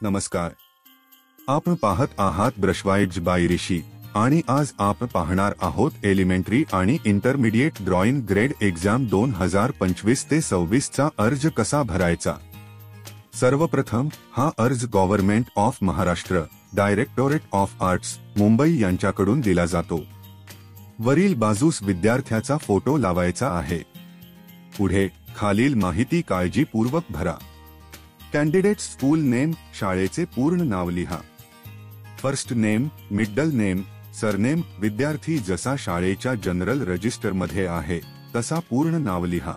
नमस्कार. आपण पाहत आहात ब्रशवाइब्स बाय ऋषी आणि आज आपण पाहणार आहोत एलिमेंटरी आणि इंटरमिडिएट ड्रॉइंग ग्रेड एक्झाम 2025 ते 26 चा अर्ज कसा भरायचा. सर्वप्रथम हा अर्ज government of Maharashtra directorate of arts Mumbai यांच्याकडून दिला जातो. वरील बाजूस विद्यार्थ्याचा फोटो लावायचा आहे. पुढे खालील माहिती काळजीपूर्वक भरा. कॅन्डिडेट स्कूल नेम शाळेचे पूर्ण नाव लिहा. First name, middle name, surname विद्यार्थी जसा शाळेच्या जनरल रजिस्टर मध्ये आहे तसा पूर्ण नाव लिहा.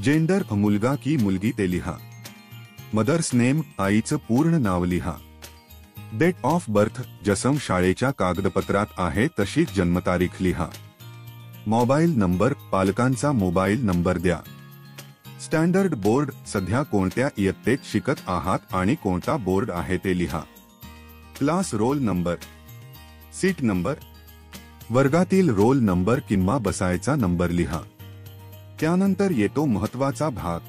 जेंडर मुलगा की मुलगी ते लिहा. मदर्स नेम आईचं पूर्ण नाव लिहा. डेट ऑफ बर्थ जसं शाळेच्या कागदपत्रात आहे तशीच जन्मतारीख लिहा. मोबाईल नंबर पालकांचा मोबाईल नंबर द्या. स्टँडर्ड बोर्ड सध्या कोणत्या इयत्तेत शिकत आहात आणि कोणता बोर्ड आहे ते लिहा. Class roll number, seat number, वर्गातील रोल नंबर किंवा बसायचा नंबर लिहा. त्यानंतर येतो महत्त्वाचा भाग.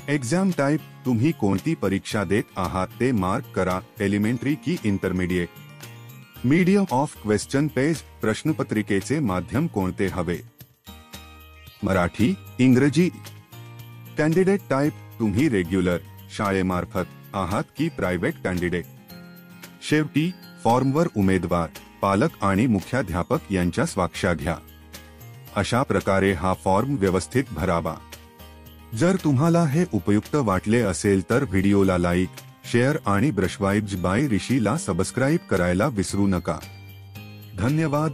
एक्झाम टाइप तुम्ही कोणती परीक्षा देत आहात ते मार्क करा. एलिमेंटरी की intermediate. Medium of question paper प्रश्नपत्रिकेचे माध्यम कोणते हवे. मराठी, इंग्रजी. कॅन्डिडेट टाइप तुम्ही रेग्युलर शाळेमार्फत आहात की प्रायव्हेट कॅन्डिडेट. शेवटी फॉर्मवर उमेदवार, पालक आणि मुख्याध्यापक यांच्या स्वाक्षऱ्या घ्या. अशा प्रकारे हा फॉर्म व्यवस्थित भरावा. जर तुम्हाला हे उपयुक्त वाटले असेल तर व्हिडिओला लाईक, शेअर आणि ब्रशवाइब्स बाय ऋषीला सबस्क्राईब करायला विसरू नका. धन्यवाद.